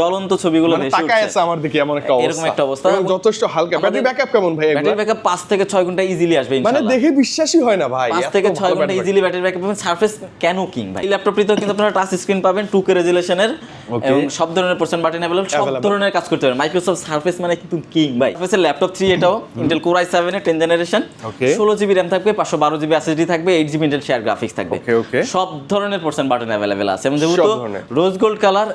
চলন্ত ছবিগুলো মানে তাকায় আছে আমার দিকে এমন একটা অবস্থা, এরকম একটা অবস্থা। এবং যথেষ্ট হালকা। ব্যাটারি ব্যাকআপ কেমন ভাই? ব্যাটারি ব্যাকআপ 5 থেকে 6 ঘন্টা ইজিলি আসবে মানে ইনশাআল্লাহ। দেখে বিশ্বাসই হয় না ভাই, 5 থেকে 6 ঘন্টা ইজিলি ব্যাটারি ব্যাকআপ পাবেন। সারফেস কেন কিং ভাই, এই ল্যাপটপটিতেও কিন্তু আপনারা টাচ স্ক্রিন পাবেন 2K রেজোলিউশনের এবং সব ধরনের পার্সেন্ট বাটন अवेलेबल, সব ধরনের কাজ করতে পারবেন। মাইক্রোসফট সারফেস মানে কিন্তু কিং ভাই। সারফেসের ল্যাপটপ 3 এটাও ইন্টেল কোর i7 এর 10 জেনারেশন, 16GB RAM থাকবে, 512GB SSD থাকবে, 8GB ইন্টেল শেয়ার গ্রাফিক্স থাকবে। সব ধরনের পার্সেন্ট বাটন अवेलेबल আছে এবং যেহেতু রোজ গোল্ড কালার,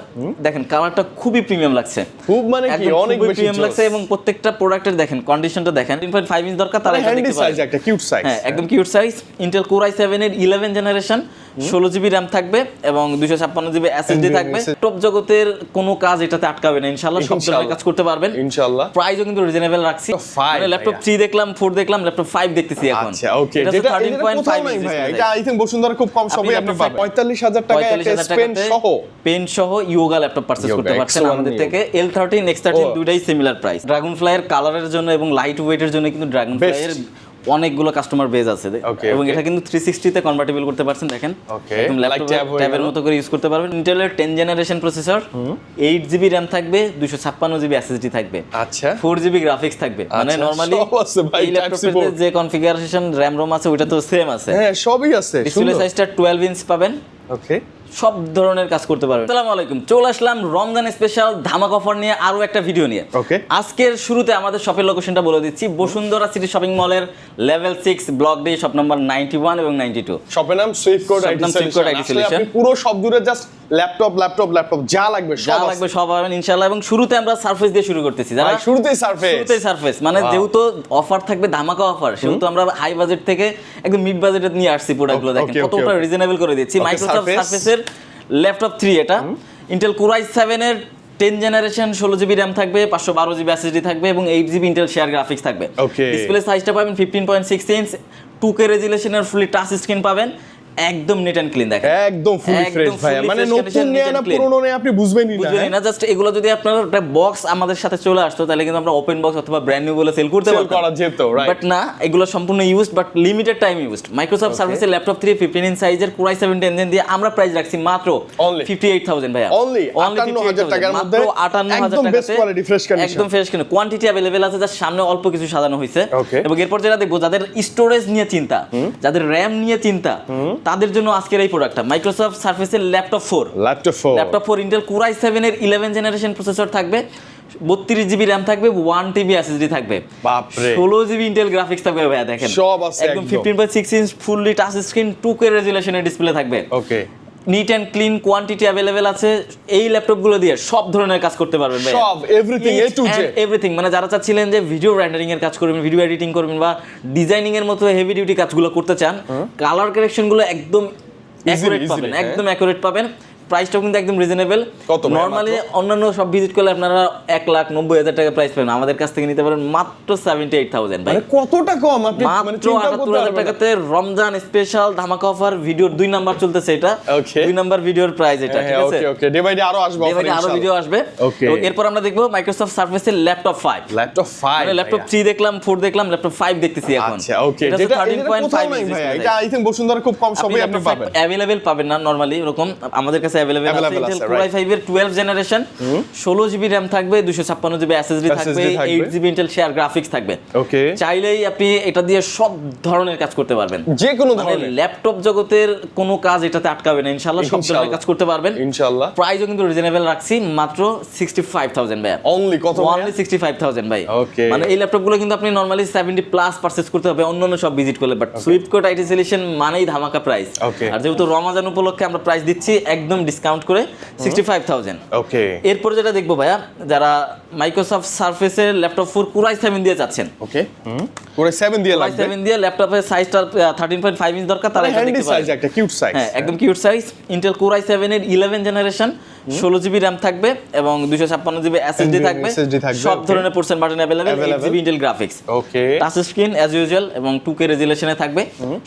দেখেন কালারটা খুবই প্রিমিয়াম লাগছে, খুব মানে কি অনেক বেশি প্রিমিয়াম লাগছে এবং প্রত্যেকটা প্রোডাক্টের দেখেন কন্ডিশনটা দেখেন। 3.5 ইঞ্চ দরকার তারা এটা দেখতে পারেন, একটা কিউট সাইজ, হ্যাঁ একদম cute size. Intel core i7 এর 11 জেনারেশন, 16GB RAM থাকবে এবং 256GB SSD থাকবে। টপ জগতের কোনো কাজ এটাতে আটকাবে না ইনশাআল্লাহ, সব ধরনের কাজ করতে পারবেন ইনশাআল্লাহ। প্রাইসও কিন্তু রিজনেবল রাখছি। মানে ল্যাপটপ 3 দেখলাম, 4 দেখলাম, ল্যাপটপ 5 দেখতেছি এখন। আচ্ছা ওকে, এটা 13.5 ইঞ্চ, এটা আই থিং বসুন্ধরা খুব কম সময়ে আপনি পাবেন 45000 টাকা একটা পেন সহ ইয়োগা ল্যাপটপ পারচেজ করতে পারছেন আমাদের থেকে। L13 X13 দুইটাই সিমিলার প্রাইস। ড্রাগন ফ্লাইয়ের কালারের জন্য এবং লাইট ওয়েটের জন্য কিন্তু ড্রাগন ফ্লাইয়ের অনেকগুলো কাস্টমার বেজ আছে এবং এটা কিন্তু 360 তে কনভার্টেবল করতে পারছেন। দেখেন একদম ল্যাপটপ ট্যাবের মতো করে ইউজ করতে পারবেন। ইন্টেলের 10 জেনারেশন প্রসেসর, 8GB RAM থাকবে, 256GB SSD থাকবে, আচ্ছা 4GB গ্রাফিক্স থাকবে। মানে নরমালি এই ল্যাপটপের যে কনফিগারেশন RAM ROM আছে ওটা তো সেম আছে, হ্যাঁ সবই আছে। ডিসপ্লে সাইজটা 12 ইঞ্চ পাবেন, ওকে সব ধরনের কাজ করতে পারবেন। আসসালামু আলাইকুম, চলে আসলাম রমজান স্পেশাল ধামাকা অফার নিয়ে আরো একটা ভিডিও নিয়ে। ওকে, আজকের শুরুতে আমাদের শপের লোকেশনটা বলে দিচ্ছি, বসুন্ধরা সিটি শপিং মলের level 6 block D shop number 91 এবং 92। শপের নাম সুইফট আইটি সলিউশন। আপনি পুরো সব দূরে জাস্ট ল্যাপটপ যা লাগবে সব পাবেন ইনশাআল্লাহ। এবং শুরুতে আমরা সারফেস দিয়ে শুরু করতেছি। যারা শুরুতেই সারফেস মানে যেহেতু অফার থাকবে ধামাকা অফার, সেহেতু আমরা হাই বাজেট থেকে একদম মিড বাজেটে নিয়ে আসছি প্রোডাক্টগুলো। দেখেন কতটা রিজনেবল করে দিচ্ছি। মাইক্রোসফট সারফেসের ল্যাপটপ 3 এটা, ইন্টেল কোর i7 এর 10 জেনারেশন, 16GB RAM থাকবে, 512GB SSD থাকবে এবং 8GB ইন্টেল শেয়ার গ্রাফিক্স থাকবে। ডিসপ্লে সাইজটা পাবেন 15.6 ইঞ্চ, 2K রেজোলিউশনের ফুলি টাচ স্ক্রিন পাবেন, একদম নিট এন্ড ক্লিন। দেখেন একদম ফুলি ফ্রেশ ভাই, মানে নতুন নিয়ে না পুরনো নিয়ে আপনি বুঝবেনই না। জাস্ট এগুলো যদি আপনার একটা বক্স আমাদের সাথে চলে আসতো তাহলে কিন্তু আমরা ওপেন বক্স অথবা ব্র্যান্ড নিউ বলে সেল করতে পারতাম, বাট না, এগুলো সম্পূর্ণ used but limited time used. Microsoft সার্ভিসের ল্যাপটপ 3 15 ইঞ্চ সাইজের কোর i7 10 দিয়ে আমরা প্রাইস রাখছি মাত্র 58000 ভাইয়া, অনলি 58000 টাকার মধ্যে, 58000 টাকাতে বেস্ট কোয়ালিটি ফ্রেশ কন্ডিশন, একদম ফ্রেশ কন্ডিশন। কোয়ান্টিটি अवेलेबल আছে, জাস্ট সামনে অল্প কিছু সাজানো হয়েছে। এবং এরপর যেটা দেখবো, যাদের স্টোরেজ নিয়ে চিন্তা, যাদের RAM নিয়ে চিন্তা, তাদের জন্য আজকের এই প্রোডাক্টটা মাইক্রোসফট সারফেসের ল্যাপটপ 4 ইন্টেল কোর i7 এর 11 জেনারেশন প্রসেসর থাকবে, 32GB RAM থাকবে, 1TB SSD থাকবে, বাপরে 16GB ইন্টেল গ্রাফিক্স থাকবে ভাইয়া। দেখেন সব আছে একদম 15.6 inch fully touch screen 2K রেজোলিউশনের ডিসপ্লে থাকবে। Okay, neat and clean, quantity available আছে। এই ল্যাপটপগুলো দিয়ে সব ধরনের কাজ করতে পারবেন ভাই, সব everything A to Z everything. মানে যারা চাচ্ছিলেন যে ভিডিও রেন্ডারিং এর কাজ করবেন, ভিডিও এডিটিং করবেন বা ডিজাইনিং এর মতো হেভি ডিউটি কাজগুলো করতে চান, কালার কারেকশন গুলো একদম অ্যাকুরেট পাবেন, একদম অ্যাকুরেট পাবেন। প্রাইসটাও কিন্তু একদম রিজনেবল। নরমালি অন্যান্য সব ভিজিট করলে আপনারা 1,90,000 টাকা প্রাইস পাবেন, আমাদের কাছ থেকে নিতে পারেন মাত্র 78,000 ভাই। মানে কতটা কম, আপনি মাত্র 78,000 টাকাতে রমজান স্পেশাল ধামাকা অফার। ভিডিওর 2 নাম্বার চলতেছে, এটা 2 নাম্বার ভিডিওর প্রাইস এটা, ঠিক আছে? ওকে, ডে বাই ডে আরো আসবে, আরো ভিডিও আসবে। এবং এরপর আমরা দেখবো মাইক্রোসফট সারফেসের ল্যাপটপ 5। মানে ল্যাপটপ 3 দেখলাম, 4 দেখলাম, ল্যাপটপ 5 দেখতেছি এখন। আচ্ছা ওকে, এটা 13.5 ইঞ্চ, এটা আই থিং বসুন্ধরা খুব কম সময়ে আপনি পাবেন। अवेलेबल পাবেন না নরমালি, এরকম আমাদের কাছে अवेलेबल আছে। ইন্টেল কোর i5 এর 12 জেনারেশন, 16GB RAM থাকবে, 256GB SSD থাকবে, 8GB ইন্টেল শেয়ার গ্রাফিক্স থাকবে। ওকে, চাইলেই আপনি এটা দিয়ে সব ধরনের কাজ করতে পারবেন, যে কোনো ধরনের। ল্যাপটপ জগতের কোনো কাজ এটাতে আটকাবে না ইনশাআল্লাহ, সব ধরনের কাজ করতে পারবেন ইনশাআল্লাহ। প্রাইসও কিন্তু রিজনেবল রাখছি মাত্র 65,000 ভাই। অনলি কত? অনলি 65,000 ভাই। ওকে, মানে এই ল্যাপটপগুলো কিন্তু আপনি নরমালি 70 প্লাস পারচেজ করতে হবে অন্যান্য সব ভিজিট করলে, বাট সুইফট আইটি সলিউশন মানেই ধামাকা প্রাইস। আর যেহেতু রমজান উপলক্ষে আমরা প্রাইস দিচ্ছি একদম ডিসকাউন্ট করে 65,000। ওকে, এরপর যেটা দেখবো ভাইয়া, যারা মাইক্রোসফট সারফেসের ল্যাপটপ 4 কোর i7 দিয়ে যাচ্ছেন, ওকে কোর i7 দিয়ে লাগবে, i7 দিয়ে ল্যাপটপের সাইজটা 13.5 ইঞ্চ দরকার, তারা এটা দেখতে পারেন। একটা কিউট সাইজ, হ্যাঁ একদম cute size. Intel core i7 এর 11 জেনারেশন, 16GB RAM থাকবে এবং 256GB SSD থাকবে, সব ধরনের percent button available, 8GB Intel graphics. Okay, touch screen as usual এবং 2K রেজোলিউশনে থাকবে,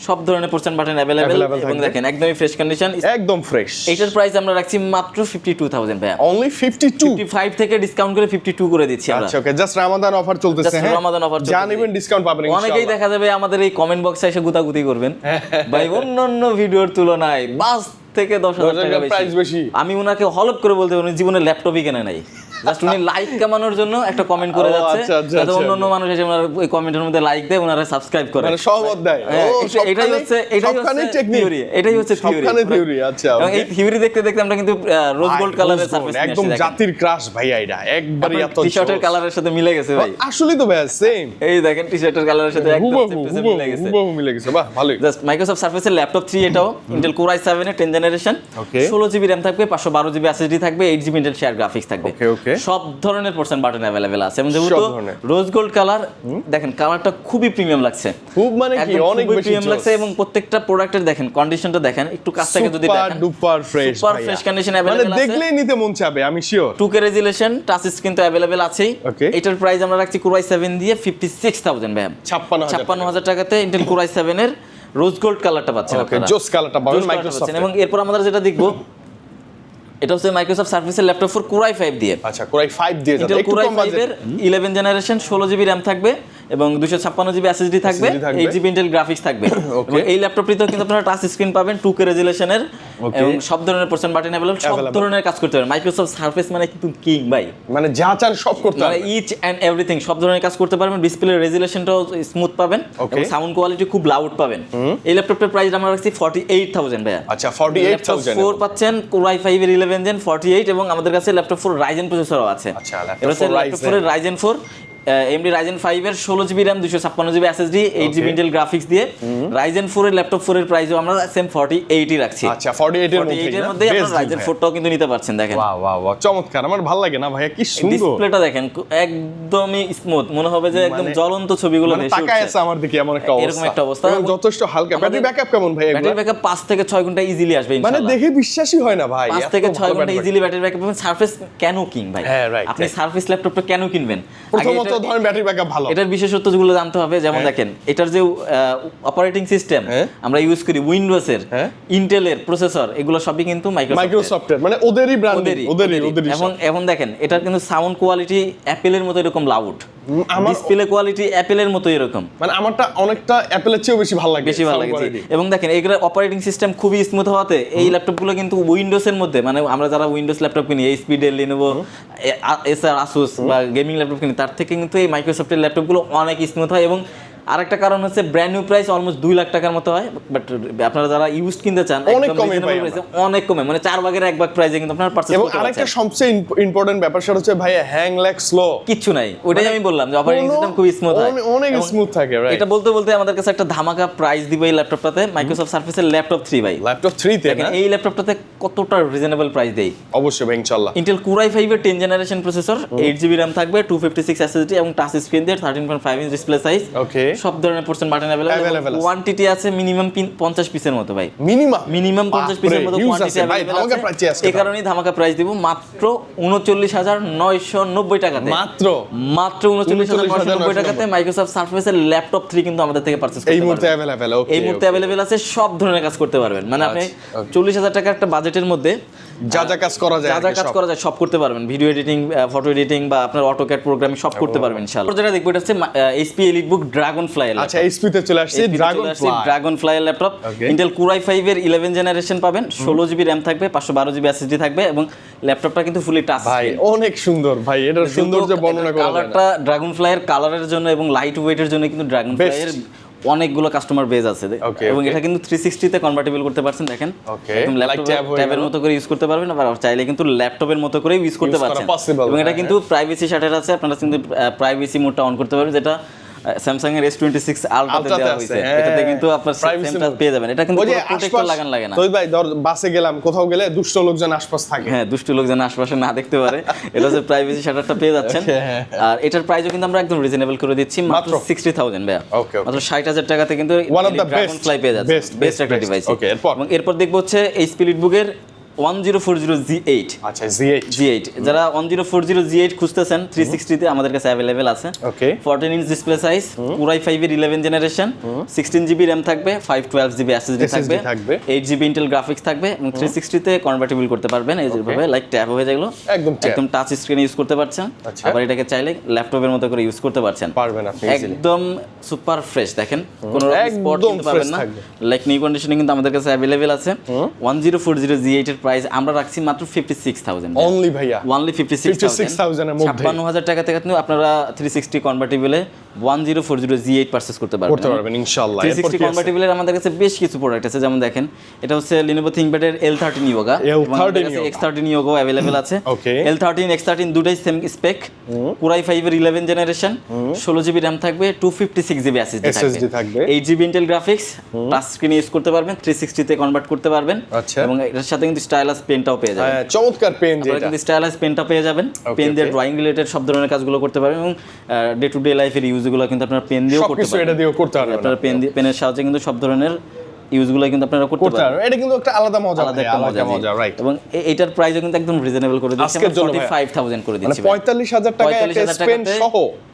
সব ধরনের পার্সেন্ট বাটন अवेलेबल এবং দেখেন একদমই ফ্রেশ কন্ডিশন, একদম ফ্রেশ। এটার প্রাইস আমরা রাখছি মাত্র 52,000 ভাই। অনলি 52, 55 থেকে ডিসকাউন্ট করে 52 করে দিচ্ছি আমরা। আচ্ছা ওকে, জাস্ট রমাদান অফার চলতেছে। হ্যাঁ, রমাদান অফার চলতেছে, জানেন ডিসকাউন্ট পাবেন ইনশাআল্লাহ। অনেকেই দেখা যাবে আমাদের এই কমেন্ট বক্সে এসে গুতাগুতি করবেন ভাই, অন্যান্য ভিডিওর তুলনায় বাস্তব থেকে 10,000 টাকা প্রাইস বেশি। আমি উনাকে হলপ করে বলতে উনি জীবনে ল্যাপটপই কেনে নাই, জাস্ট উনি লাইক কামানোর জন্য একটা কমেন্ট করে যাচ্ছে, যাতে অন্য মানুষ এসে ওনার ওই কমেন্টের মধ্যে লাইক দেয়, ওনারা সাবস্ক্রাইব করে, মানে সহমত দেয়। এটাই হচ্ছে থিওরি, এটাই হচ্ছে থিওরি। আচ্ছা, এবং এই থিওরি দেখতে দেখতে আমরা কিন্তু রোজ গোল্ড কালারের সারফেস নিয়ে একদম জাতির ক্রাশ ভাইয়া, এটা একবারই এত টি-শার্টের কালারের সাথে মিলে গেছে ভাই, আসলেই তো ভাইয়া সেম। এই দেখেন টি-শার্টের কালারের সাথে একদম মিলে গেছে, হুবহু মিলে গেছে, বাহ ভালোই। জাস্ট মাইক্রোসফট সারফেসের ল্যাপটপ 3 এটাও ইন্টেল কোর i7 এর 10 জেনারেশন, 16GB RAM থাকবে, 512GB SSD থাকবে, 8GB ইন্টেল শেয়ার গ্রাফিক্স থাকবে, সব ধরনের পার্সেন্ট বাটন अवेलेबल আছে, এবং যেহেতু রোজ গোল্ড কালার, দেখেন কালারটা খুবই প্রিমিয়াম লাগছে, খুব মানে কি অনেক বেশি প্রিমিয়াম লাগছে, এবং প্রত্যেকটা প্রোডাক্টের দেখেন কন্ডিশনটা দেখেন, একটু কাছ থেকে যদি দেখেন super fresh, super fresh condition মানে अवेलेबल আছে, দেখলেই নিতে মন চাবে, আমি sure. 2K resolution touch screen তো अवेलेबल আছেই। এটার প্রাইস আমরা রাখছি কোর i7 দিয়ে 56,000 ভাই, 56,000 টাকাতে ইন্টেল কোর i7 এর রোজ গোল্ড কালারটা পাচ্ছেন আপনারা, জোস কালারটা পাবেন মাইক্রোসফট। এবং এরপর আমরা যেটা দেখব, এটা হচ্ছে মাইক্রোসফট সারফেসের ল্যাপটপ ফর কোর i5 দিয়ে। আচ্ছা, কোর i5 দিয়ে যাবে, ইন্টেল কোর i5 এর 11 জেনারেশন, 16GB RAM থাকবে এবং 256GB SSD থাকবে, 8GB ইন্টেল গ্রাফিক্স থাকবে, এবং এই ল্যাপটপটিতেও কিন্তু আপনারা টাচ স্ক্রিন পাবেন, 2K রেজোলিউশনের, এবং সব ধরনের পার্সেন্ট বাটন अवेलेबल, সব ধরনের কাজ করতে পারবেন। মাইক্রোসফট সারফেস মানে কিন্তু কিং ভাই, মানে যা চান সব করতে পারবেন, মানে ইচ এন্ড এভরিথিং সব ধরনের কাজ করতে পারবেন। ডিসপ্লে রেজোলিউশনটাও স্মুথ পাবেন, এবং সাউন্ড কোয়ালিটি খুব লাউড পাবেন। এই ল্যাপটপটার প্রাইস আমরা রাখছি 48,000 ভাই। আচ্ছা, 48,000 4 পাচ্ছেন কোর i5 এর 11 জেন 48, এবং আমাদের কাছে ল্যাপটপ 4 রাইজেন প্রসেসরও আছে। আচ্ছা, ল্যাপটপ 4 এর রাইজেন 4 AMD Ryzen 5 এর 16GB RAM 256GB SSD 8GB Intel graphics দিয়ে, Ryzen 4 এর ল্যাপটপ 4 এর প্রাইসও আমরা সেম 48 ই রাখছি। আচ্ছা, 48 এর মধ্যে আপনারা Ryzen 4টাও কিন্তু নিতে পারছেন। দেখেন ওয়াও ওয়াও ওয়াও, চমৎকার, আমার ভালো লাগে না ভাইয়া, কি সুন্দর ডিসপ্লেটা দেখেন, একদমই স্মুথ, মনে হবে যে একদম জ্বলন্ত ছবিগুলো ভেসে উঠছে, তাকায় আছে আমার দিকে, এমন একটা অবস্থা, এরকম একটা অবস্থা, যথেষ্ট হালকা। ব্যাটারি ব্যাকআপ কেমন ভাই? ব্যাটারি ব্যাকআপ 5 থেকে 6 ঘন্টা ইজিলি আসবে ইনশাআল্লাহ, মানে দেখে বিশ্বাসই হয় না ভাই, 5 থেকে 6 ঘন্টা ইজিলি ব্যাটারি ব্যাকআপ পাবেন। সারফেস কেন কিং ভাই? আপনি সারফেস ল্যাপটপটা কেন কিনবেন? প্রথমত ধরেন ব্যাটারি ব্যাকআপ ভালো, এটার বিশেষত্বগুলো জানতে হবে। যেমন দেখেন, এটার যে অপারেটিং সিস্টেম আমরা ইউজ করি উইন্ডোজ এর, ইন্টেলের প্রসেসর, এগুলো সবই কিন্তু মাইক্রোসফটের, মানে ওদেরই ব্র্যান্ড, ওদেরই। এবং দেখেন এটার কিন্তু সাউন্ড কোয়ালিটি অ্যাপেলের মতো এরকম লাউড, ডিসপ্লে কোয়ালিটি অ্যাপেলের মতো এরকম, মানে আমারটা অনেকটা অ্যাপেলের চেয়েও বেশি ভালো লাগে। এবং দেখেন এগুলো অপারেটিং সিস্টেম খুবই স্মুথ হওয়াতে এই ল্যাপটপগুলো কিন্তু উইন্ডোজের মধ্যে, মানে আমরা যারা উইন্ডোজ ল্যাপটপ কিনি, এইচপি, ডেল, লিনোভো, এসার, আসুস বা গেমিং ল্যাপটপ কিনি, তার থেকে কিন্তু এই মাইক্রোসফটের ল্যাপটপগুলো অনেক স্মুথ হয়। এবং আরেকটা কারণ হচ্ছে brand new price almost 2 lakh টাকার মতো হয়, বাট আপনারা যারা ইউজ কিনতে চান অনেক কমে, অনেক কমে, মানে 4 ভাগের 1 ভাগ প্রাইসে কিন্তু আপনারা পারচেজ করতে পারছেন। এবং আরেকটা সবচেয়ে ইম্পর্টেন্ট ব্যাপার সেটা হচ্ছে ভাই, হ্যাং ল্যাগ স্লো কিচ্ছু নাই, ওইটাই আমি বললাম যে অপারেটিং সিস্টেম খুব স্মুথ হয়, অনেক স্মুথ থাকে। এটা বলতে বলতে আমাদের কাছে একটা ধামাকা প্রাইস দিব এই ল্যাপটপটাতে, মাইক্রোসফট সারফেসের ল্যাপটপ 3 ভাই, ল্যাপটপ 3 তে না, এই ল্যাপটপটাতে কতটা রিজনেবল প্রাইস দেই। অবশ্যই ভাই, ইনশাআল্লাহ। ইন্টেল কোর i5 এর 10 জেনারেশন প্রসেসর, 8GB RAM থাকবে, 256 SSD এবং টাচ স্ক্রিন দিয়ে 13.5 ইঞ্চ ডিসপ্লে সাইজ, সব ধরনের পার্সেন্ট বাটন अवेलेबल, কোয়ান্টিটি আছে মিনিমাম 50 পিসের মতো ভাই, মিনিমাম 50 পিসের মতো কোয়ান্টিটি अवेलेबल আছে। এই কারণেই ধামাকা প্রাইস দিব মাত্র 39,990 টাকাতে, মাত্র 39,990 টাকাতে মাইক্রোসফট সারফেসের ল্যাপটপ 3 কিন্তু আমাদের থেকে পারচেজ করতে পারবেন। এই মুহূর্তে अवेलेबल আছে, সব ধরনের কাজ করতে পারবেন। মানে আপনি 40,000 টাকা একটা বাজেটের মধ্যে যা যা কাজ করা যায় সব করতে পারবেন, ভিডিও এডিটিং, ফটো এডিটিং বা আপনার অটোক্যাড প্রোগ্রামিং সব করতে পারবেন ইনশাআল্লাহ। যেটা দেখবো এটা হচ্ছে এইচপি এলিটবুক ড্রাগনফ্লাই। আচ্ছা, এইচপি তে চলে আসছে Dragonfly laptop, Intel core i5 এর 11 জেনারেশন পাবেন, 16GB RAM থাকবে, 512GB SSD থাকবে, এবং ল্যাপটপটা কিন্তু ফুলি টাচ ভাই, অনেক সুন্দর ভাই, এটার সৌন্দর্য বর্ণনা করা যায় না। কালারটা ড্রাগনফ্লাই এর কালারের জন্য এবং লাইট ওয়েটের জন্য কিন্তু ড্রাগনফ্লাই এর অনেকগুলো কাস্টমার বেজ আছে, এবং এটা কিন্তু 360 তে কনভার্টেবল করতে পারছেন। দেখেন একদম ল্যাপটপের মতো করে ইউজ করতে পারবেন, আবার চাইলে কিন্তু ল্যাপটপের মতো করে ইউজ করতে পারছেন। এবং এটা কিন্তু প্রাইভেসি শাটার আছে, আপনারা কিন্তু প্রাইভেসি মোডটা অন করতে পারবেন, যেটা স্যামসাং এর S26 আলট্রাতে দেওয়া হয়েছে। এটাতে কিন্তু আপনার সেমটা পেয়ে যাবেন, এটা কিন্তু প্রোটেক্টর লাগান লাগে না। তো ভাই ধর বাসে গেলাম, কোথাও গেলে দুষ্ট লোকজন আশপাশ থাকে, হ্যাঁ, দুষ্ট লোকজন আশপাশে না দেখতে পারে, এটা হচ্ছে প্রাইভেসি শাটারটা পেয়ে যাচ্ছেন। আর এটার প্রাইসও কিন্তু আমরা একদম রিজনেবল করে দিচ্ছি, মাত্র 60,000 ভাই, মাত্র 60,000 টাকাতে কিন্তু ড্রাগনফ্লাই পেয়ে যাচ্ছেন, বেস্ট একটা ডিভাইস। এবং এরপর দেখবো হচ্ছে এইচপি এলিটবুকের 1040 Z8। আচ্ছা Z8 যারা 1040 Z8 খুঁজতেছেন 360 তে আমাদের কাছে अवेलेबल আছে। ওকে 14 inch display size, Core i5 এর 11 জেনারেশন, 16GB RAM থাকবে, 512GB SSD থাকবে, 8GB ইন্টেল গ্রাফিক্স থাকবে এবং 360 তে কনভার্টেবল করতে পারবেন। এই যেভাবে লাইক ট্যাব হয়ে যায়, একদম টাচ স্ক্রিনে ইউজ করতে পারছেন। আবার এটাকে চাইলে ল্যাপটপের মতো করে ইউজ করতে পারছেন। পারবেন আপনি একদম সুপার ফ্রেশ, দেখেন কোনো স্পট কিন্তু পাবেন না। লাইক নিউ কন্ডিশনে কিন্তু আমাদের কাছে अवेलेबल আছে। 1040 Z8 এর প্রাইস আমরা রাখছি মাত্র 56000 অনলি ভাইয়া, অনলি 56000 এর মধ্যে 56000 টাকা থেকে আপনারা 360 কনভার্টেবলে 1040 Z8 পারচেজ করতে পারবেন ইনশাআল্লাহ। 360 কনভার্টেবলের আমাদের কাছে বেশ কিছু প্রোডাক্ট আছে, যেমন দেখেন এটা হচ্ছে Lenovo ThinkPad এর L13 Yoga এবং আমাদের কাছে X13 Yoga अवेलेबल আছে। L13 X13 দুটাই সেম স্পেক, Core i5 এর 11 জেনারেশন, 16GB RAM থাকবে, 256GB SSD থাকবে, 8GB Intel graphics, touch screen use করতে পারবেন, 360 তে কনভার্ট করতে পারবেন এবং এর সাথে কিন্তু স্টাইলাস পেনটাও পেয়ে যাবেন। হ্যাঁ, চমৎকার পেন, যেটা কিন্তু স্টাইলাস পেনটা পেয়ে যাবেন। পেন দিয়ে ড্রয়িং রিলেটেড সব ধরনের কাজগুলো করতে পারবেন এবং ডে টু ডে লাইফের ইউজগুলো কিন্তু আপনারা পেন দিয়েও করতে পারবেন। এটা দিয়েও করতে পারবেন, আপনারা পেনের সাহায্যে কিন্তু সব ধরনের ইউজগুলো কিন্তু আপনারা করতে পারবেন। এটা কিন্তু একটা আলাদা মজা, আলাদা মজা, রাইট। এবং এটার প্রাইসও কিন্তু একদম রিজনেবল করে দিচ্ছি, 45000 করে দিচ্ছি। মানে 45000 টাকা একটা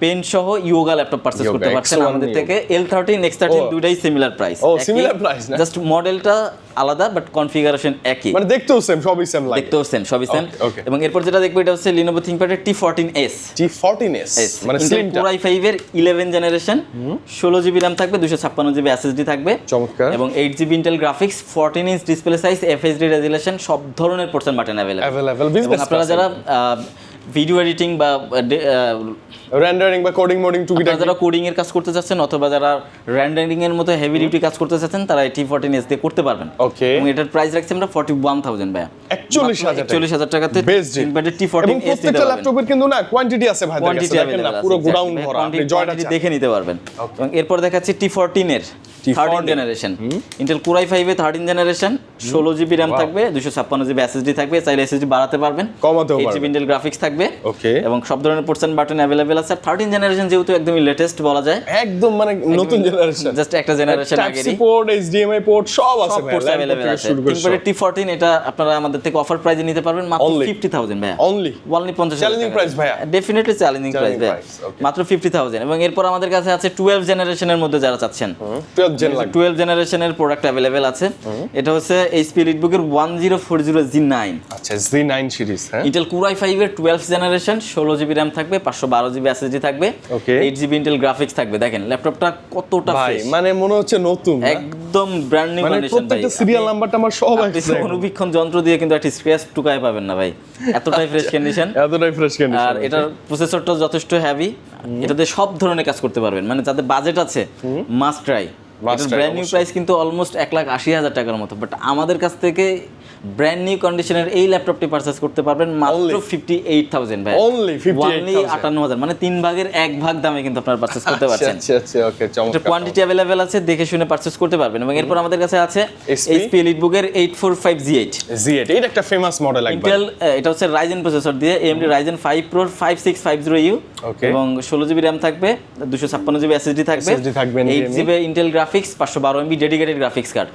পেন সহ ইয়োগা ল্যাপটপ পারচেজ করতে পারছেন আমাদের থেকে। L13 X13 দুটাই সিমিলার প্রাইস, সিমিলার প্রাইস না, জাস্ট মডেলটা আলাদা বাট কনফিগারেশন একই, মানে দেখতেও সেম, সবই সেম লাগে, দেখতেও সেম, সবই সেম। এবং এরপর যেটা দেখবো এটা হচ্ছে Lenovo ThinkPad এর T14s, মানে স্লিমটা, Core i5 এর 11 জেনারেশন, 16GB RAM থাকবে, 256GB SSD থাকবে, চমৎকার, এবং 8GB Intel graphics, 14 inch display size, FHD resolution, সব ধরনের পোর্টস বাটন अवेलेबल। এবং আপনারা যারা ভিডিও এডিটিং বা রেন্ডারিং বা কোডিং মোডিং টুকিটাকি, যারা কোডিং এর কাজ করতে চাচ্ছেন অথবা যারা রেন্ডারিং এর মতো হেভি ডিউটি কাজ করতে চাচ্ছেন তারা T14s দিয়ে করতে পারবেন। ওকে, এবং এটার প্রাইস রাখছি আমরা 41000 ভাই, 41000 টাকাতে ThinkPad T14s এবং প্রত্যেকটা ল্যাপটপের কিন্তু না কোয়ান্টিটি আছে ভাই, দেখেন না পুরো গোডাউন ভরা, আপনি জয়টা দেখে নিতে পারবেন। এবং এরপর দেখাচ্ছি T14 এর 13 জেনারেশন, Intel Core i5 এর 13 জেনারেশন, 16GB RAM থাকবে, 256GB SSD থাকবে, চাইলে SSD বাড়াতে পারবেন, কমাতেও পারবেন, 8GB ইন্টেল গ্রাফিক্স থাকবে। ওকে, এবং সব ধরনের পোর্টস বাটন अवेलेबल আছে। 13 জেনারেশন যেহেতু একদমই লেটেস্ট বলা যায়, একদম মানে নতুন জেনারেশন, জাস্ট একটা জেনারেশন আগেরই, type C port, HDMI port সব আছে ভাই, পোর্টস अवेलेबल আছে। ThinkPad T14 এটা আপনারা আমাদের থেকে অফার প্রাইসে নিতে পারবেন মাত্র 50000 ভাই, অনলি 50000। চ্যালেঞ্জিং প্রাইস ভাই, ডেফিনেটলি চ্যালেঞ্জিং প্রাইস ভাই, মাত্র 50000। এবং এরপর আমাদের কাছে আছে 12 জেনারেশনের মধ্যে যারা চাচ্ছেন, 12 জেনারেশনের প্রোডাক্ট अवेलेबल আছে। এটা হচ্ছে HP EliteBook এর 1040 Z9, আচ্ছা Z9 সিরিজ, হ্যাঁ, Intel Core i5 এর 12 জেনারেশন, 16GB RAM থাকবে, 512GB SSD থাকবে, 8GB ইন্টেল গ্রাফিক্স থাকবে। দেখেন ল্যাপটপটা কতটা ফ্রেশ, মানে মনে হচ্ছে নতুন, একদম ব্র্যান্ড নিউ কন্ডিশন ভাই। প্রত্যেকটা সিরিয়াল নাম্বারটা আমার সব আছে, অনুবীক্ষণ যন্ত্র দিয়ে কিন্তু একটা স্ক্র্যাচ টুকায় পাবেন না ভাই, এতটাই ফ্রেশ কন্ডিশন, এতটাই ফ্রেশ কন্ডিশন। আর এটার প্রসেসরটা যথেষ্ট হেভি, এটাতে সব ধরনের কাজ করতে পারবেন, মানে যাদের বাজেট আছে মাস্ট ট্রাই। এটার ব্র্যান্ড নিউ প্রাইস কিন্তু অলমোস্ট 1,80,000 টাকার মতো, বাট আমাদের কাছ থেকে ব্র্যান্ড নিউ কন্ডিশনের এই ল্যাপটপটি পারচেজ করতে পারবেন মাত্র 58000 ভাই, অনলি 58000, মানে 3 ভাগের 1 ভাগ দামে কিন্তু আপনারা পারচেজ করতে পারছেন। আচ্ছা ওকে, চমৎকার, এটা কোয়ান্টিটি अवेलेबल আছে, দেখে শুনে পারচেজ করতে পারবেন। এবং এরপর আমাদের কাছে আছে HP EliteBook এর 845 Z8, এটা একটা ফেমাস মডেল একবার। এটা হচ্ছে Ryzen প্রসেসর দিয়ে, AMD Ryzen 5 Pro 5650U, এবং 16GB RAM থাকবে, 256GB SSD থাকবে, 8GB Intel graphics, 512MB dedicated graphics card.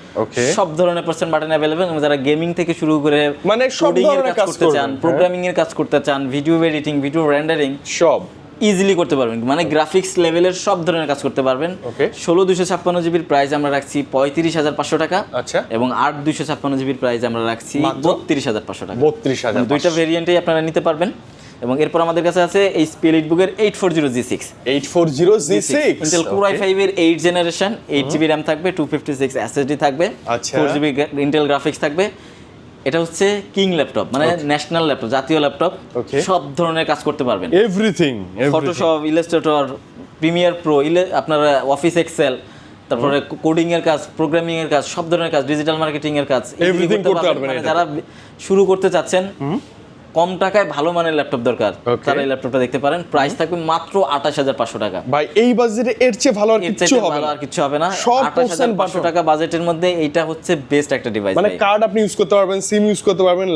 সব ধরনের পারসেন্ট বাটন अवेलेबल, এবং যারা গেমিং থেকে শুরু করে মানে সব ধরনের কাজ করতে চান, প্রোগ্রামিং এর কাজ করতে চান, ভিডিও এডিটিং, ভিডিও রেন্ডারিং, সব ইজিলি করতে পারবেন, মানে গ্রাফিক্স লেভেলের সব ধরনের কাজ করতে পারবেন। 16 256GB প্রাইস আমরা রাখছি 35500 টাকা, আচ্ছা, এবং 8 256GB প্রাইস আমরা রাখছি 32500 টাকা, 32000, দুইটা ভেরিয়েন্টই আপনারা নিতে পারবেন। এবং এরপর আমাদের কাছে আছে HP EliteBook এর 840 Z6, Intel Core i5 এর 8 জেনারেশন, 8GB RAM থাকবে, 256 SSD থাকবে, 4GB ইন্টেল গ্রাফিক্স থাকবে। এটা হচ্ছে কিং ল্যাপটপ, মানে ন্যাশনাল ল্যাপটপ, জাতীয় ল্যাপটপ, সব ধরনের কাজ করতে পারবেন, everything, Photoshop, Illustrator, Premiere Pro, আপনার অফিস এক্সেল, তারপরে কোডিং এর কাজ, প্রোগ্রামিং এর কাজ, সব ধরনের কাজ, ডিজিটাল মার্কেটিং এর কাজ, এভরিথিং করতে পারবেন। যারা শুরু করতে চাচ্ছেন কম টাকায় ভালো মানের ল্যাপটপ দরকার Okay. তারা এই ল্যাপটপটা দেখতে পারেন। প্রাইস থাকবে মাত্র 28500 টাকা। ভাই এই বাজেটে এর চেয়ে ভালো আর এর কিছু চাইতে হবে ভালো না, আর কিছু হবে না। সব 28500 button। টাকা বাজেটের মধ্যে এইটা হচ্ছে বেস্ট একটা ডিভাইস। মানে কার্ড আপনি ইউজ করতে পারবেন, সিম ইউজ করতে পারবেন,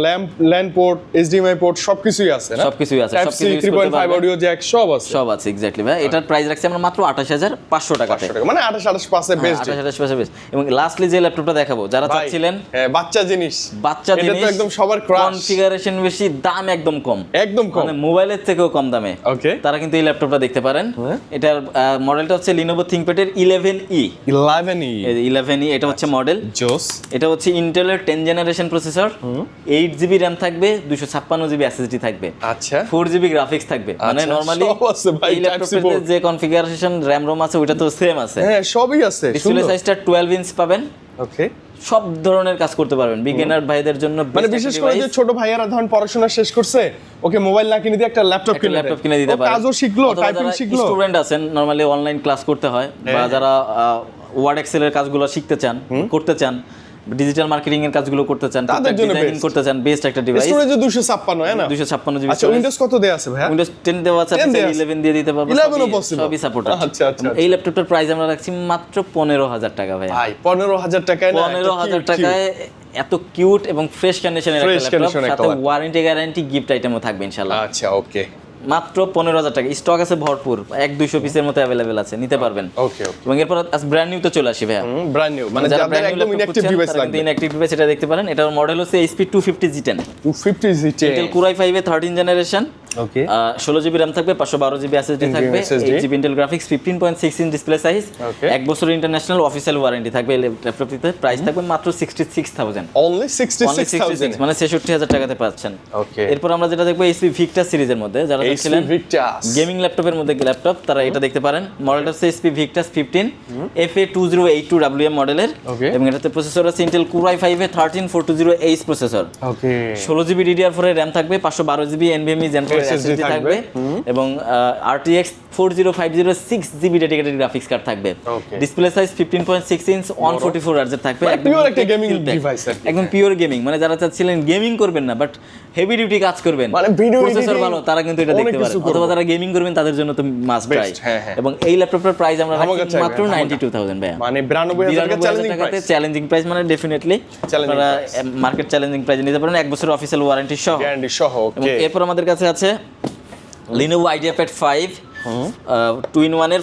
ল্যান্ড পোর্ট, এইচডিএমআই পোর্ট সবকিছুই আছে না? সবকিছুই আছে, Type C, সবকিছু use করতে 3.5 পারবেন। অডিও জ্যাক সব আছে। সব আছে এক্স্যাক্টলি ভাই। এটার প্রাইস রাখছি আমরা মাত্র 28500 টাকাতে। 500 টাকা মানে 28 পাসে বেস্ট। 28500 বেস্ট। এবং লাস্টলি যে ল্যাপটপটা দেখাবো যারা চাচ্ছিলেন হ্যাঁ, বাচ্চা জিনিস, বাচ্চা এটা জিনিস, তো একদম সবার ক্রাশ, কনফিগারেশন বেশি, দাম একদম কম, একদম কম। মানে মোবাইলের থেকেও কম দামে, ওকে, তারা কিন্তু এই ল্যাপটপটা দেখতে পারেন। হ্যাঁ। এটার মডেলটা হচ্ছে Lenovo ThinkPad এর 11E। 11E 11E এটা হচ্ছে মডেল। জোস। এটা হচ্ছে ইন্টেলের 10 জেনারেশন প্রসেসর, 8GB RAM থাকবে, 256GB SSD থাকবে, আচ্ছা 4GB গ্রাফিক্স থাকবে। মানে আচ্ছা, নরমালি সব আছে ভাই, এই ল্যাপটপের Type-C port। যে কনফিগারেশন RAM ROM আছে ওটা তো সেম আছে। হ্যাঁ সবই আছে, ডিসপ্লে সুন্দর। সাইজটা 12 ইঞ্চ পাবেন। ওকে, সব ধরনের কাজ করতে পারবেন, বিগিনার ভাইদের জন্য মানে best বিশেষ একটা করে যে device। ছোট ভাইয়ারা ধরুন পড়াশোনা শেষ করছে, ওকে মোবাইল না কিনে দিয়ে একটা ল্যাপটপ একটা ল্যাপটপ কিনে দিতে পারেন। কাজও শিখলো, অথবা টাইপিং যারা শিখলো। স্টুডেন্ট আছেন নরমালি অনলাইন ক্লাস করতে হয়, বা যারা ওয়ার্ড এক্সেলের কাজগুলো শিখতে চান, করতে চান, ডিজিটাল মার্কেটিং এর কাজগুলো করতে চান, তাদের জন্য ডিজাইনিং best। করতে চান, বেস্ট একটা ডিভাইস। স্টোরেজ 256 হ্যাঁ না? 256GB। আচ্ছা উইন্ডোজ কত দেয়া আছে ভাইয়া? উইন্ডোজ 10 দেওয়া আছে, 10 দেয়া আছে। 11 দিয়ে দিতে পারবো, 11 ও সবই- possible। সবই সাপোর্ট আছে। আচ্ছা, আচ্ছা, এই ল্যাপটপটার প্রাইস আমরা রাখছি মাত্র 15000 টাকা ভাই। ভাই 15000 টাকায় না? 15000 টাকায় এত কিউট এবং ফ্রেশ কন্ডিশনের একটা Fresh ল্যাপটপ, condition একটা সাথে laptop। ওয়ারেন্টি গ্যারান্টি গিফট আইটেমও থাকবে ইনশাআল্লাহ। আচ্ছা ওকে মাত্র 15000 টাকা। স্টক আছে ভরপুর, 1-200 পিসের মতো অ্যাভেলেবেল আছে, নিতে পারবেন। ওকে ওকে, এবং এরপর ব্র্যান্ড নিউ তে চলে আসি ভাইয়া। ব্র্যান্ড নিউ মানে যারা যাদের brand new একদম laptop ইনঅ্যাকটিভ খুঁজছেন, ডিভাইস তারা কিন্তু লাগবে। inactive device এটা দেখতে পারেন। এটার মডেল হচ্ছে HP 250 G10, 250 Intel Core i5 এর 13 জেনারেশন, ওকে 16GB RAM থাকবে, 512GB SSD থাকবে, SSD 8GB Intel graphics, 15.6 inch display size, Okay. 1 বছর ইন্টারন্যাশনাল অফিসিয়াল ওয়ারেন্টি থাকবে এই ল্যাপটপটিতে। প্রাইস থাকবে মাত্র 66000, অনলি Only 66000 66, মানে 66000 টাকাতে পাচ্ছেন। ওকে এরপর আমরা যেটা দেখবো HP Victus সিরিজের মধ্যে, যারা HP চাচ্ছিলেন Victus গেমিং ল্যাপটপের মধ্যে ল্যাপটপ, তারা এটা দেখতে পারেন। মডেলটা হচ্ছে HP Victus 15 FA2082WM মডেলের, Okay. এবং এটাতে প্রসেসর আছে Intel Core i5 এর 13420H প্রসেসর, ওকে 16GB DDR4 এর RAM থাকবে, 512GB NVMe Gen 4 SSD SSD থাকবে, এবং RTX 4050 6GB dedicated graphics card থাকবে। Okay. Display size 15.6 inch 144 Hz এর থাকবে। মানে একদম pure একটা tech gaming skill tech। device আর কি। একদম পিওর গেমিং, মানে যারা চাচ্ছিলেন গেমিং করবেন না বাট হেভি ডিউটি কাজ করবেন, মানে video প্রসেসর editing ভালো, তারা কিন্তু এটা অনেক দেখতে কিছু পারেন। করবো। অথবা যারা গেমিং করবেন তাদের জন্য তো মাস্ট Best, ট্রাই। হ্যাঁ, হ্যাঁ। এবং এই ল্যাপটপটার প্রাইস আমরা ধামাকা রাখছি চাই মাত্র ভাই, ধামাকা। 92000 ভাইয়া। মানে 92000 টাকা চ্যালেঞ্জিং 92000 টাকাতে প্রাইস, চ্যালেঞ্জিং প্রাইস, মানে ডেফিনেটলি Challenging আপনারা price। মার্কেট চ্যালেঞ্জিং প্রাইস নিতে পারেন, 1 বছরের অফিসিয়াল ওয়ারেন্টি সহ। গ্যারান্টি সহ। এবং ওকে এরপর আমাদের কাছে আছে Lenovo IdeaPad 5 2-in-1 এর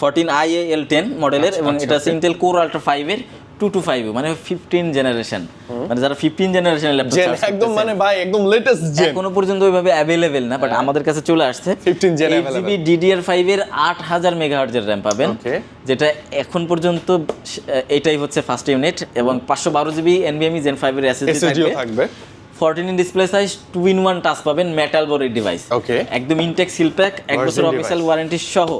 14i-L10 মডেলের, এবং আচ্ছা, এটা আছে Intel Core Ultra 5 এর 225, মানে 15 জেনারেশন, মানে যারা 15 জেনারেশনের ল্যাপটপ জেন একদম মানে ভাই একদম লেটেস্ট জেন, এখনো পর্যন্ত ওইভাবে অ্যাভেলেবেল না, বাট আমাদের কাছে চলে আসছে 15 জেন 8GB available। DDR5 এর 8000 মেগাহার্টজ এর RAM পাবেন, Okay. যেটা এখন পর্যন্ত এটাই হচ্ছে ফার্স্ট ইউনিট, এবং 512GB NVMe Gen 5 এর SSD এসএসডিও থাকবে, থাকবে। 14 in display size 2-in-1 touch পাবেন, মেটাল বডির ডিভাইস, Okay. একদম ইনটেক সিল প্যাক, 1 বছর Virgin অফিসিয়াল device। ওয়ারেন্টি সহ।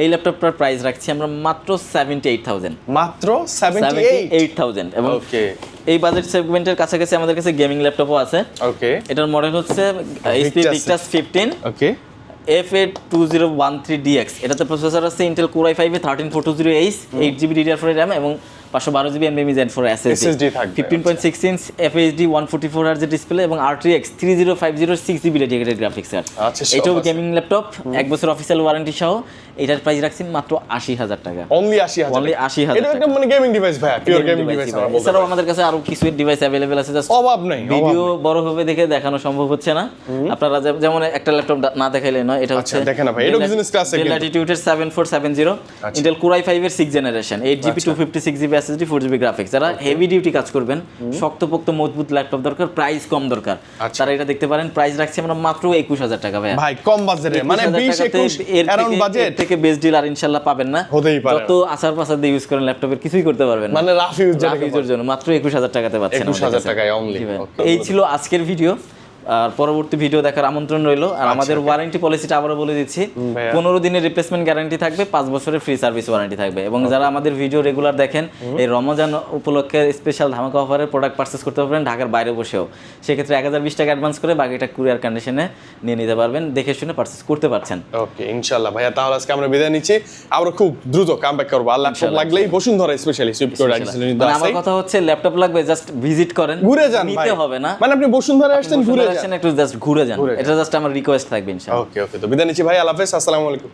এই ল্যাপটপটার প্রাইস রাখছি আমরা মাত্র 78000, মাত্র 78 78000। এবং ওকে এই বাজেট সেগমেন্টের কাছাকাছি আমাদের কাছে গেমিং ল্যাপটপও আছে। ওকে এটার মডেল হচ্ছে HP Victus। Victus 15 ওকে FA2013DX, এটাতে প্রসেসর আছে Intel Core i5 এর 13420H, 8GB DDR4 RAM এবং 512GB NVMe Gen 4 SSD থাকবে। 15.6 ইঞ্চ FHD 144 Hz ডিসপ্লে এবং RTX 3050 6GB dedicated graphics card. আচ্ছা, সব এটাও আছে। গেমিং ল্যাপটপ, 1 বছর অফিসিয়াল ওয়ারেন্টি সহ। এটার প্রাইস রাখছি মাত্র 80000 টাকা। অনলি 80000 Only 80,000 এটা একটা মানে গেমিং ডিভাইস ভাই, পিওর গেমিং ডিভাইস আমরা বলতে এছাড়াও পারি। আমাদের কাছে আরো কিছু ডিভাইস অ্যাভেলেবেল আছে, জাস্ট অভাব নাই, ভিডিও বড় হবে দেখে দেখানো সম্ভব হচ্ছে না। আপনারা যেমন একটা ল্যাপটপ না দেখাইলে নয়, এটা হচ্ছে আচ্ছা, দেখেন না ভাই, এটা business class এর Dell কিন্তু। Latitude এর 7470, আচ্ছা। Intel Core i5 এর 6 generation, 8GB 256GB SSD 4GB graphics. যারা হেভি ডিউটি কাজ করবেন, শক্তপোক্ত মজবুত ল্যাপটপ দরকার, প্রাইস কম দরকার, আচ্ছা। তারা এটা দেখতে পারেন। প্রাইস রাখছি আমরা মাত্র 21000 টাকা ভাই। ভাই কম বাজেটে মানে 20 21 অ্যারাউন্ড বাজেট থেকে বেস্ট ডিল আর ইনশাআল্লাহ পাবেন না। হতেই পারে যত আসার পাসার দিয়ে ইউজ করেন ল্যাপটপের কিছুই করতে পারবেন না, মানে রাফ ইউজ রাফ ইউজের জন্য মাত্র 21000 টাকাতে পাচ্ছেন। 21000 টাকায় only। জি ভাই। Okay. এই ছিল আজকের ভিডিও। আর পরবর্তী ভিডিও দেখার আমন্ত্রণ রইলো। আর আমাদের ওয়ারেন্টি পলিসিটা আবারও বলে দিচ্ছি, 15 দিনের রিপ্লেসমেন্ট গ্যারান্টি থাকবে, 5 বছরের ফ্রি সার্ভিস ওয়ারেন্টি থাকবে। এবং যারা আমাদের ভিডিও রেগুলার দেখেন, এই রমজান উপলক্ষে স্পেশাল ধামাকা অফারে প্রোডাক্ট পারচেস করতে পারবেন ঢাকার বাইরে বসেও। সেক্ষেত্রে 1020 টাকা অ্যাডভান্স করে বাকিটা কুরিয়ার কন্ডিশনে নিয়ে নিতে পারবেন, দেখে শুনে পারচেস করতে পারছেন। ওকে ইনশাআল্লাহ ভাইয়া, তাহলে আজকে আমরা বিদায় নিচ্ছি, আমরা খুব দ্রুত কামব্যাক করবো। আর ল্যাপটপ লাগলেই বসুন্ধরা স্পেশালি সুইফট করে আমার কথা হচ্ছে ল্যাপটপ লাগবে, জাস্ট ভিজিট করেন, ঘুরে যান, নিতে হবে না। মানে আপনি বসুন্ধরা আসছেন, ঘুরে যান, একটু জাস্ট ঘুরে যান, এটা জাস্ট আমার রিকোয়েস্ট থাকবে ইনশাআল্লাহ। ওকে তো বিদায় নিচ্ছি ভাই, আল্লাহ হাফেজ, আসসালামু আলাইকুম।